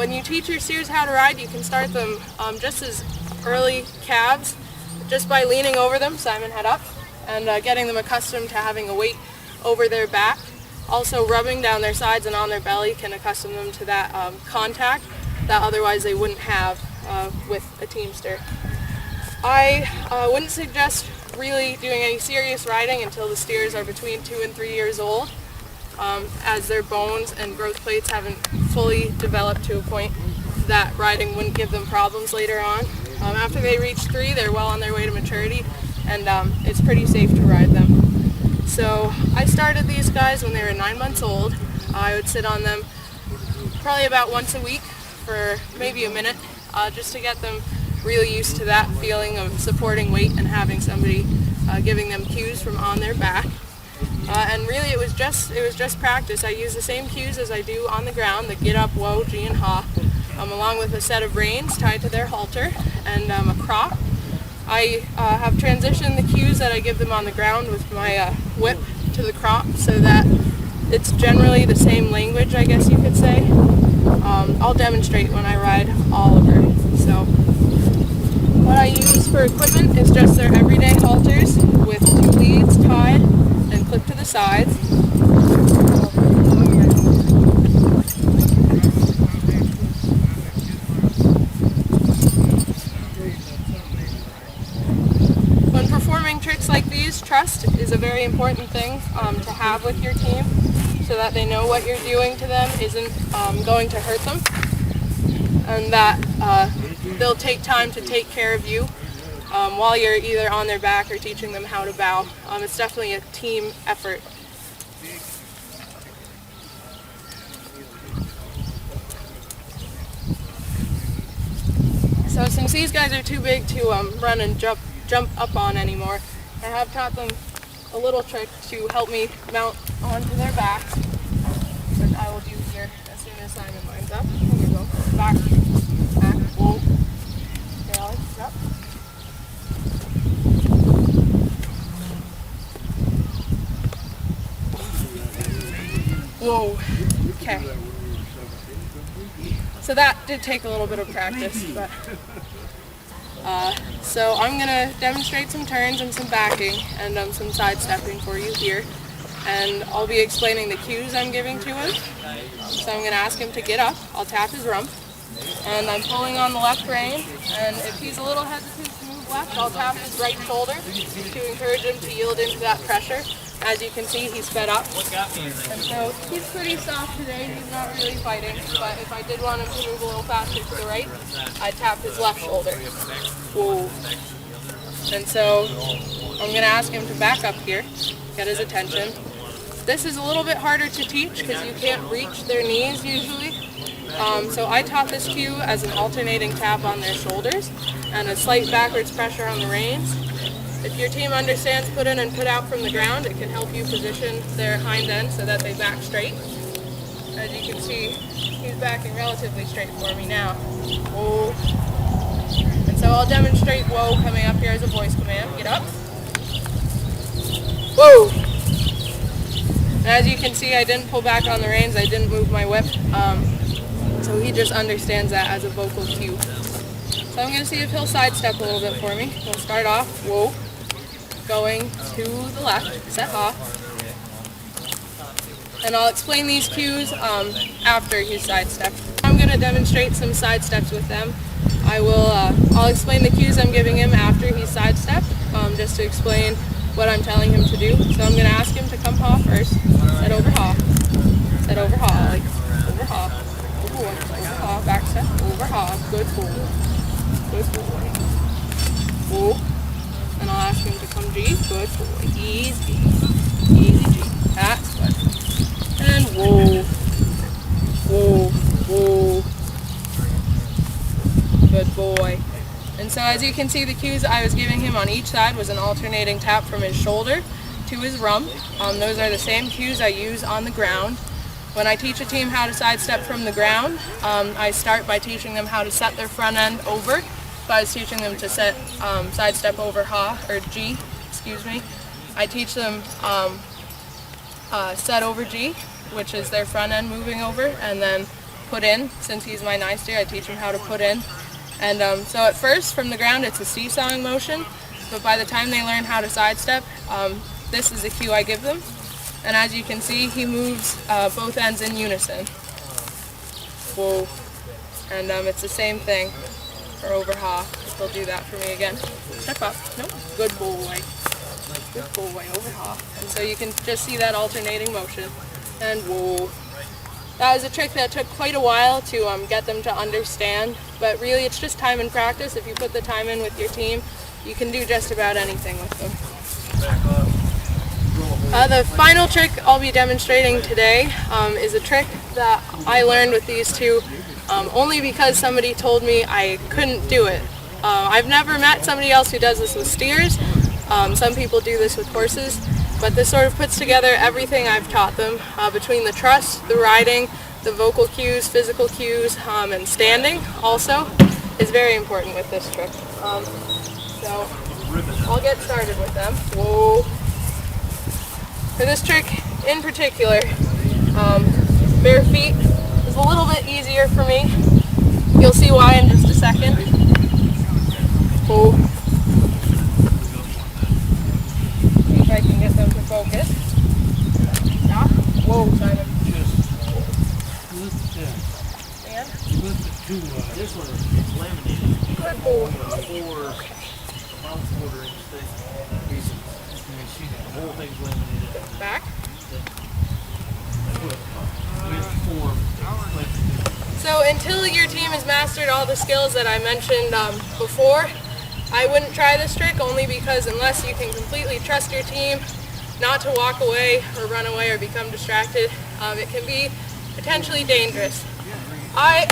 when you teach your steers how to ride, you can start them just as early calves, just by leaning over them, Simon head up, and getting them accustomed to having a weight over their back. Also rubbing down their sides and on their belly can accustom them to that contact that otherwise they wouldn't have with a teamster. I wouldn't suggest really doing any serious riding until the steers are between 2 and 3 years old, as their bones and growth plates haven't fully developed to a point that riding wouldn't give them problems later on. After they reach 3, they're well on their way to maturity, and it's pretty safe to ride them. So I started these guys when they were 9 months old. I would sit on them probably about once a week for maybe a minute, just to get them really used to that feeling of supporting weight and having somebody giving them cues from on their back. And really it was just practice. I use the same cues as I do on the ground, the get up, whoa, G, and ha, along with a set of reins tied to their halter and a crop. I have transitioned the cues that I give them on the ground with my whip to the crop so that it's generally the same language, I guess you could say. I'll demonstrate when I ride Oliver. So what I use for equipment is just their everyday halters with 2 leads tied and clipped to the sides. When performing tricks like these, trust is a very important thing to have with your team, so that they know what you're doing to them isn't going to hurt them, and that they'll take time to take care of you while you're either on their back or teaching them how to bow. It's definitely a team effort. So since these guys are too big to run and jump up on anymore, I have taught them a little trick to help me mount onto their backs, which I will do here as soon as Simon lines up. Here we go. Back, back, whoa. Okay, Alex, up. Whoa. Okay. So that did take a little bit of practice, but so I'm going to demonstrate some turns and some backing and some sidestepping for you here, and I'll be explaining the cues I'm giving to him. So I'm going to ask him to get up. I'll tap his rump, and I'm pulling on the left rein, and if he's a little hesitant to move left, I'll tap his right shoulder to encourage him to yield into that pressure. As you can see, he's fed up, and so he's pretty soft today. He's not really fighting, but if I did want him to move a little faster to the right, I'd tap his left shoulder. Whoa. And so I'm going to ask him to back up here, get his attention. This is a little bit harder to teach because you can't reach their knees usually. So I taught this cue as an alternating tap on their shoulders and a slight backwards pressure on the reins. If your team understands put in and put out from the ground, it can help you position their hind end so that they back straight. As you can see, he's backing relatively straight for me now. Whoa. And so I'll demonstrate whoa coming up here as a voice command. Get up. Whoa. And as you can see, I didn't pull back on the reins, I didn't move my whip. So he just understands that as a vocal cue. So I'm going to see if he'll sidestep a little bit for me. We'll start off, whoa, going to the left, set ha. And I'll explain these cues after he's sidestepped. I'm going to demonstrate some sidesteps with them. I'll explain the cues I'm giving him after he's sidestepped, just to explain what I'm telling him to do. So I'm going to ask him to come ha first, set over ha, like over ha, over ha, back step, over ha, good boy. Good boy. Whoa. And I'll ask him to come G. Good boy. Easy. Easy G. That's good. And whoa. Whoa. Whoa. Good boy. And so as you can see, the cues I was giving him on each side was an alternating tap from his shoulder to his rump. Those are the same cues I use on the ground. When I teach a team how to sidestep from the ground, I start by teaching them how to set their front end over. So I was teaching them to set sidestep over ha, or G, excuse me. I teach them set over G, which is their front end moving over, and then put in. Since he's my 9 steer, I teach him how to put in. And so at first, from the ground, it's a seesawing motion, but by the time they learn how to sidestep, this is the cue I give them. And as you can see, he moves both ends in unison. Whoa. And it's the same thing for overhaul. He'll do that for me again. Step up. Nope. Good boy. Good boy. Overhaul. And so you can just see that alternating motion. And whoa. That was a trick that took quite a while to get them to understand. But really, it's just time and practice. If you put the time in with your team, you can do just about anything with them. The final trick I'll be demonstrating today is a trick that I learned with these two only because somebody told me I couldn't do it. I've never met somebody else who does this with steers. Some people do this with horses, but this sort of puts together everything I've taught them between the trust, the riding, the vocal cues, physical cues, and standing also is very important with this trick. So I'll get started with them. Whoa. For this trick in particular, bare feet is a little bit easier for me. You'll see why in just a second. Whoa. See if I can get them to focus. Yeah. Whoa, Simon. And? This one is laminated. Good boy. 4.25 inch thick. The whole thing's laminated. Back. So until your team has mastered all the skills that I mentioned before, I wouldn't try this trick, only because unless you can completely trust your team not to walk away or run away or become distracted, it can be potentially dangerous. I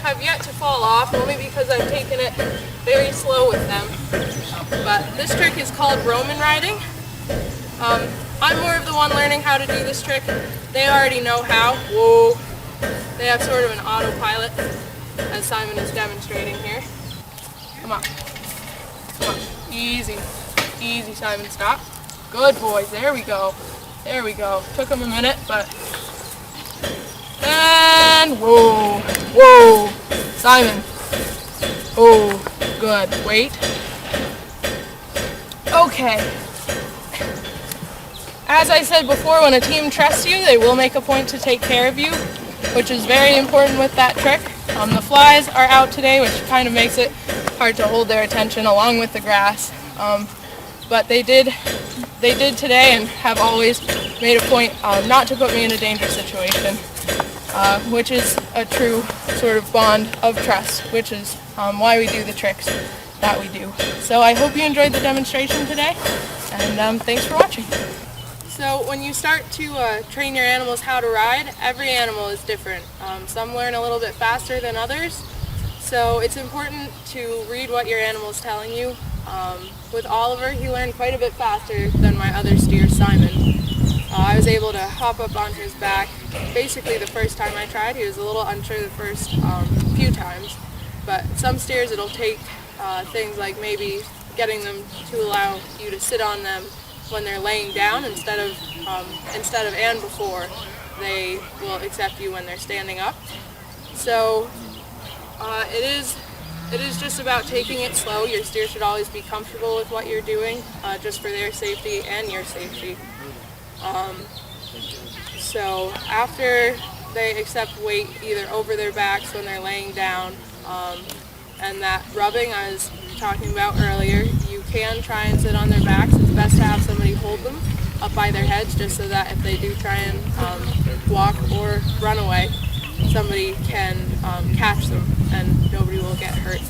have yet to fall off, only because I've taken it very slow with them. But this trick is called Roman riding. I'm more of the one learning how to do this trick. They already know how. Whoa. They have sort of an autopilot, as Simon is demonstrating here. Come on. Come on. Easy. Easy, Simon. Stop. Good boys. There we go. There we go. Took them a minute, but... And whoa. Whoa. Simon. Oh, good. Wait. Okay. As I said before, when a team trusts you, they will make a point to take care of you, which is very important with that trick. The flies are out today, which kind of makes it hard to hold their attention along with the grass. But they did today and have always made a point not to put me in a dangerous situation, which is a true sort of bond of trust, which is why we do the tricks that we do. So I hope you enjoyed the demonstration today, and thanks for watching. So when you start to train your animals how to ride, every animal is different. Some learn a little bit faster than others, so it's important to read what your animal is telling you. With Oliver, he learned quite a bit faster than my other steer, Simon. I was able to hop up onto his back. Basically the first time I tried, he was a little unsure the first few times, but some steers it'll take things like maybe getting them to allow you to sit on them when they're laying down instead of and before they will accept you when they're standing up. So it is just about taking it slow. Your steer should always be comfortable with what you're doing, just for their safety and your safety. So after they accept weight either over their backs when they're laying down, and that rubbing I was talking about earlier, you can try and sit on their backs. It's best to have somebody hold them up by their heads, just so that if they do try and walk or run away, somebody can catch them and nobody will get hurt.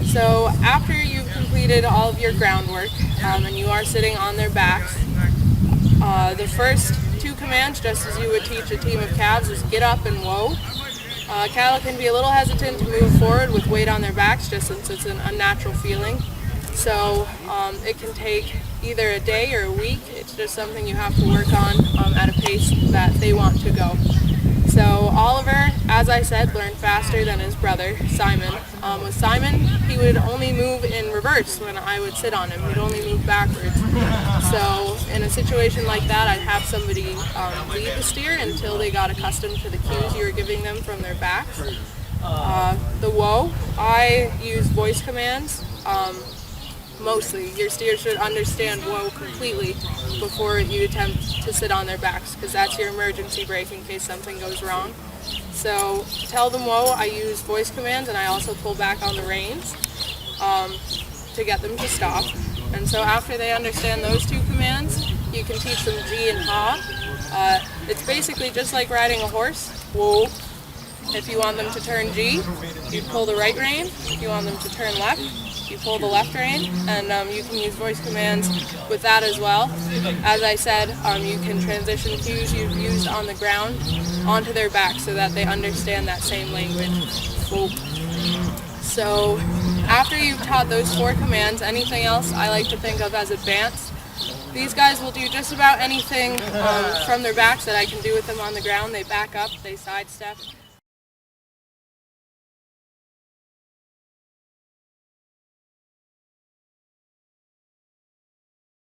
So after you've completed all of your groundwork and you are sitting on their backs, the first 2 commands, just as you would teach a team of calves, is get up and whoa. Cattle can be a little hesitant to move forward with weight on their backs, just since it's an unnatural feeling. So it can take either a day or a week. It's just something you have to work on at a pace that they want to go. So Oliver, as I said, learned faster than his brother, Simon. With Simon, he would only move in reverse when I would sit on him. He'd only move backwards. So in a situation like that, I'd have somebody lead the steer until they got accustomed to the cues you were giving them from their backs. The whoa, I use voice commands. Mostly, your steer should understand whoa completely before you attempt to sit on their backs, because that's your emergency brake in case something goes wrong. So to tell them whoa, I use voice commands, and I also pull back on the reins to get them to stop. And so after they understand those two commands, you can teach them G and ha. It's basically just like riding a horse. Whoa. If you want them to turn G, you pull the right rein. If you want them to turn left, you pull the left rein, and you can use voice commands with that as well. As I said, you can transition cues you've used on the ground onto their back so that they understand that same language. Cool. So after you've taught those 4 commands, anything else I like to think of as advanced. These guys will do just about anything from their backs that I can do with them on the ground. They back up, they sidestep,